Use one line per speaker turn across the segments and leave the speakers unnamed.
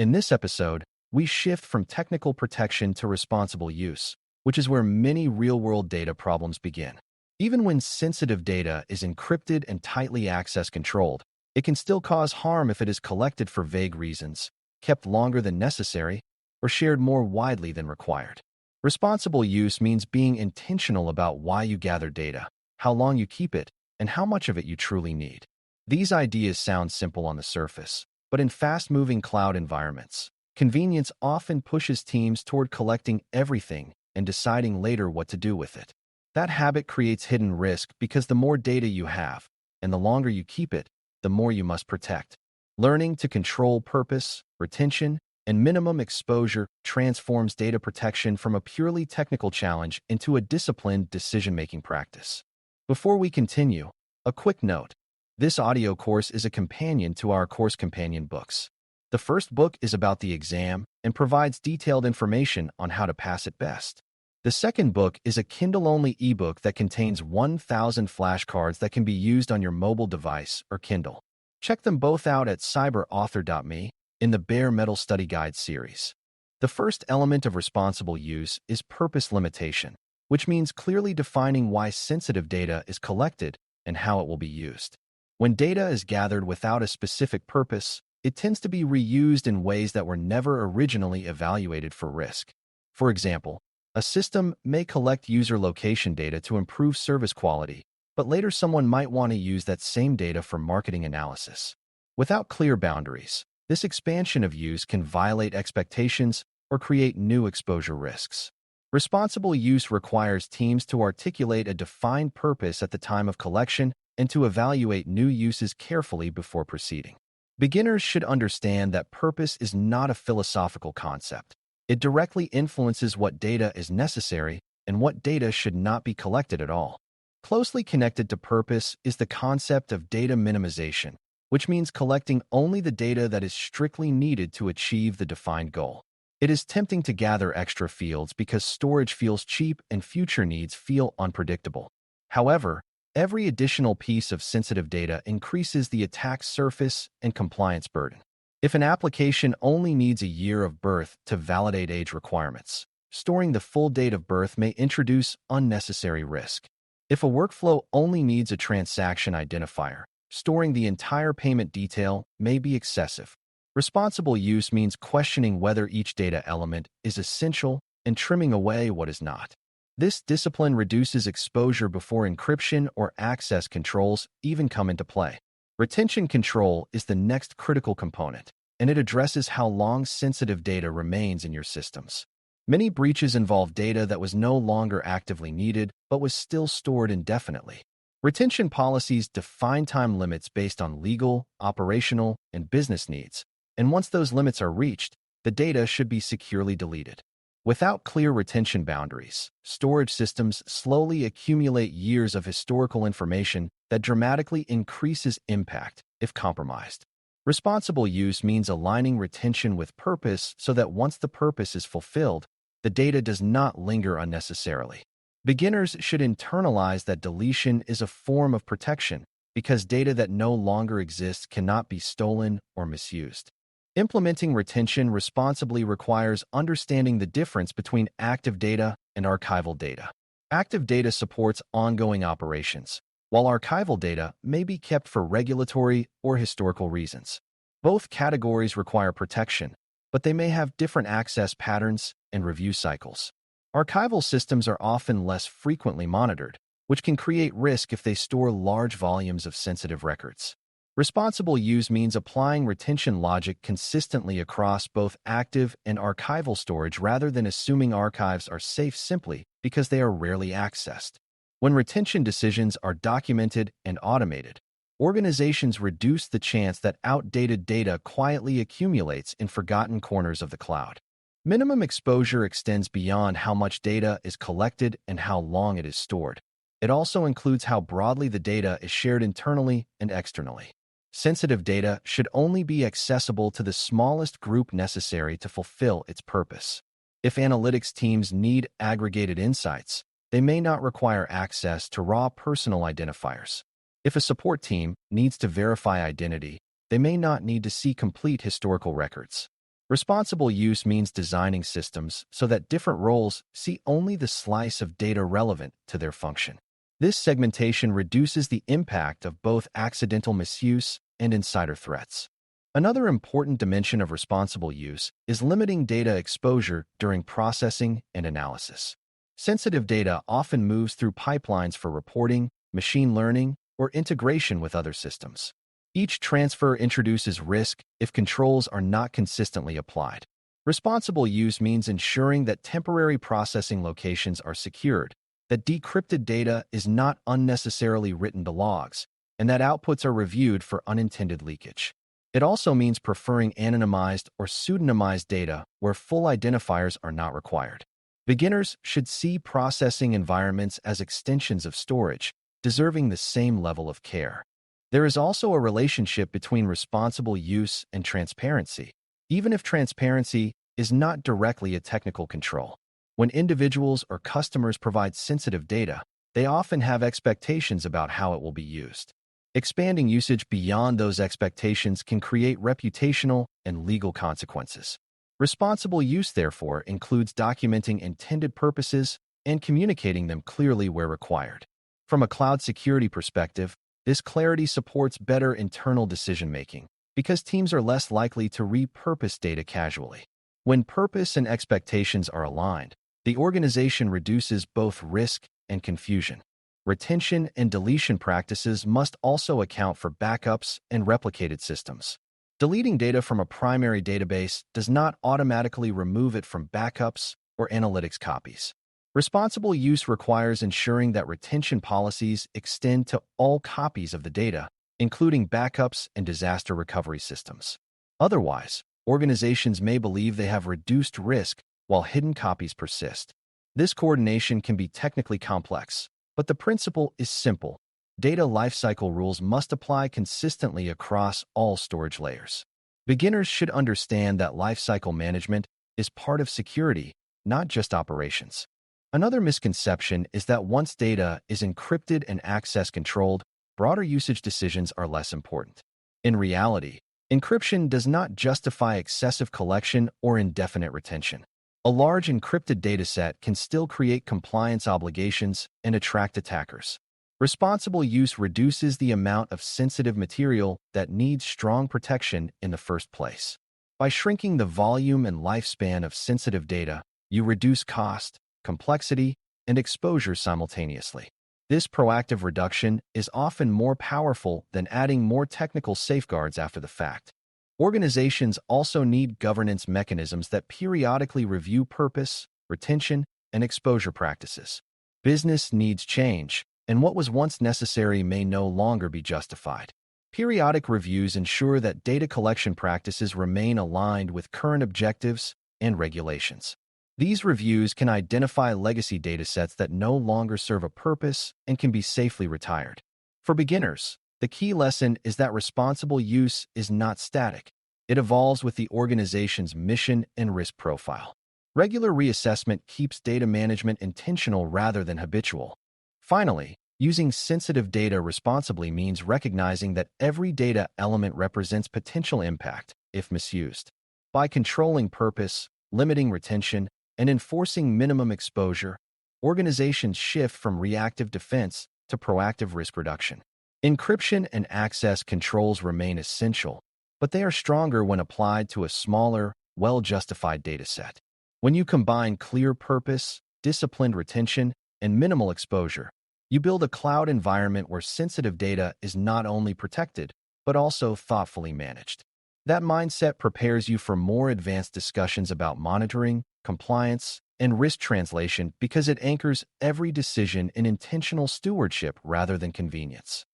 In this episode, we shift from technical protection to responsible use, which is where many real-world data problems begin. Even when sensitive data is encrypted and tightly access controlled, it can still cause harm if it is collected for vague reasons, kept longer than necessary, or shared more widely than required. Responsible use means being intentional about why you gather data, how long you keep it, and how much of it you truly need. These ideas sound simple on the surface, but in fast-moving cloud environments, convenience often pushes teams toward collecting everything and deciding later what to do with it. That habit creates hidden risk because the more data you have, and the longer you keep it, the more you must protect. Learning to control purpose, retention, and minimum exposure transforms data protection from a purely technical challenge into a disciplined decision-making practice. Before we continue, a quick note. This audio course is a companion to our course companion books. The first book is about the exam and provides detailed information on how to pass it best. The second book is a Kindle-only ebook that contains 1,000 flashcards that can be used on your mobile device or Kindle. Check them both out at cyber.author.me in the Bare Metal Study Guide series. The first element of responsible use is purpose limitation, which means clearly defining why sensitive data is collected and how it will be used. When data is gathered without a specific purpose, it tends to be reused in ways that were never originally evaluated for risk. For example, a system may collect user location data to improve service quality, but later someone might want to use that same data for marketing analysis. Without clear boundaries, this expansion of use can violate expectations or create new exposure risks. Responsible use requires teams to articulate a defined purpose at the time of collection and to evaluate new uses carefully before proceeding. Beginners should understand that purpose is not a philosophical concept. It directly influences what data is necessary and what data should not be collected at all. Closely connected to purpose is the concept of data minimization, which means collecting only the data that is strictly needed to achieve the defined goal. It is tempting to gather extra fields because storage feels cheap and future needs feel unpredictable. However, every additional piece of sensitive data increases the attack surface and compliance burden. If an application only needs a year of birth to validate age requirements, storing the full date of birth may introduce unnecessary risk. If a workflow only needs a transaction identifier, storing the entire payment detail may be excessive. Responsible use means questioning whether each data element is essential and trimming away what is not. This discipline reduces exposure before encryption or access controls even come into play. Retention control is the next critical component, and it addresses how long sensitive data remains in your systems. Many breaches involve data that was no longer actively needed but was still stored indefinitely. Retention policies define time limits based on legal, operational, and business needs, and once those limits are reached, the data should be securely deleted. Without clear retention boundaries, storage systems slowly accumulate years of historical information that dramatically increases impact if compromised. Responsible use means aligning retention with purpose so that once the purpose is fulfilled, the data does not linger unnecessarily. Beginners should internalize that deletion is a form of protection because data that no longer exists cannot be stolen or misused. Implementing retention responsibly requires understanding the difference between active data and archival data. Active data supports ongoing operations, while archival data may be kept for regulatory or historical reasons. Both categories require protection, but they may have different access patterns and review cycles. Archival systems are often less frequently monitored, which can create risk if they store large volumes of sensitive records. Responsible use means applying retention logic consistently across both active and archival storage rather than assuming archives are safe simply because they are rarely accessed. When retention decisions are documented and automated, organizations reduce the chance that outdated data quietly accumulates in forgotten corners of the cloud. Minimum exposure extends beyond how much data is collected and how long it is stored. It also includes how broadly the data is shared internally and externally. Sensitive data should only be accessible to the smallest group necessary to fulfill its purpose. If analytics teams need aggregated insights, they may not require access to raw personal identifiers. If a support team needs to verify identity, they may not need to see complete historical records. Responsible use means designing systems so that different roles see only the slice of data relevant to their function. This segmentation reduces the impact of both accidental misuse and insider threats. Another important dimension of responsible use is limiting data exposure during processing and analysis. Sensitive data often moves through pipelines for reporting, machine learning, or integration with other systems. Each transfer introduces risk if controls are not consistently applied. Responsible use means ensuring that temporary processing locations are secured, that decrypted data is not unnecessarily written to logs, and that outputs are reviewed for unintended leakage. It also means preferring anonymized or pseudonymized data where full identifiers are not required. Beginners should see processing environments as extensions of storage, deserving the same level of care. There is also a relationship between responsible use and transparency, even if transparency is not directly a technical control. When individuals or customers provide sensitive data, they often have expectations about how it will be used. Expanding usage beyond those expectations can create reputational and legal consequences. Responsible use, therefore, includes documenting intended purposes and communicating them clearly where required. From a cloud security perspective, this clarity supports better internal decision-making because teams are less likely to repurpose data casually. When purpose and expectations are aligned, the organization reduces both risk and confusion. Retention and deletion practices must also account for backups and replicated systems. Deleting data from a primary database does not automatically remove it from backups or analytics copies. Responsible use requires ensuring that retention policies extend to all copies of the data, including backups and disaster recovery systems. Otherwise, organizations may believe they have reduced risk while hidden copies persist. This coordination can be technically complex, but the principle is simple. Data lifecycle rules must apply consistently across all storage layers. Beginners should understand that lifecycle management is part of security, not just operations. Another misconception is that once data is encrypted and access controlled, broader usage decisions are less important. In reality, encryption does not justify excessive collection or indefinite retention. A large encrypted dataset can still create compliance obligations and attract attackers. Responsible use reduces the amount of sensitive material that needs strong protection in the first place. By shrinking the volume and lifespan of sensitive data, you reduce cost, complexity, and exposure simultaneously. This proactive reduction is often more powerful than adding more technical safeguards after the fact. Organizations also need governance mechanisms that periodically review purpose, retention, and exposure practices. Business needs change, and what was once necessary may no longer be justified. Periodic reviews ensure that data collection practices remain aligned with current objectives and regulations. These reviews can identify legacy datasets that no longer serve a purpose and can be safely retired. For beginners, the key lesson is that responsible use is not static. It evolves with the organization's mission and risk profile. Regular reassessment keeps data management intentional rather than habitual. Finally, using sensitive data responsibly means recognizing that every data element represents potential impact if misused. By controlling purpose, limiting retention, and enforcing minimum exposure, organizations shift from reactive defense to proactive risk reduction. Encryption and access controls remain essential, but they are stronger when applied to a smaller, well-justified dataset. When you combine clear purpose, disciplined retention, and minimal exposure, you build a cloud environment where sensitive data is not only protected, but also thoughtfully managed. That mindset prepares you for more advanced discussions about monitoring, compliance, and risk translation because it anchors every decision in intentional stewardship rather than convenience.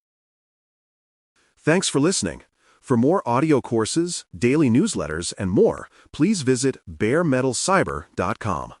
Thanks for listening. For more audio courses, daily newsletters, and more, please visit baremetalcyber.com.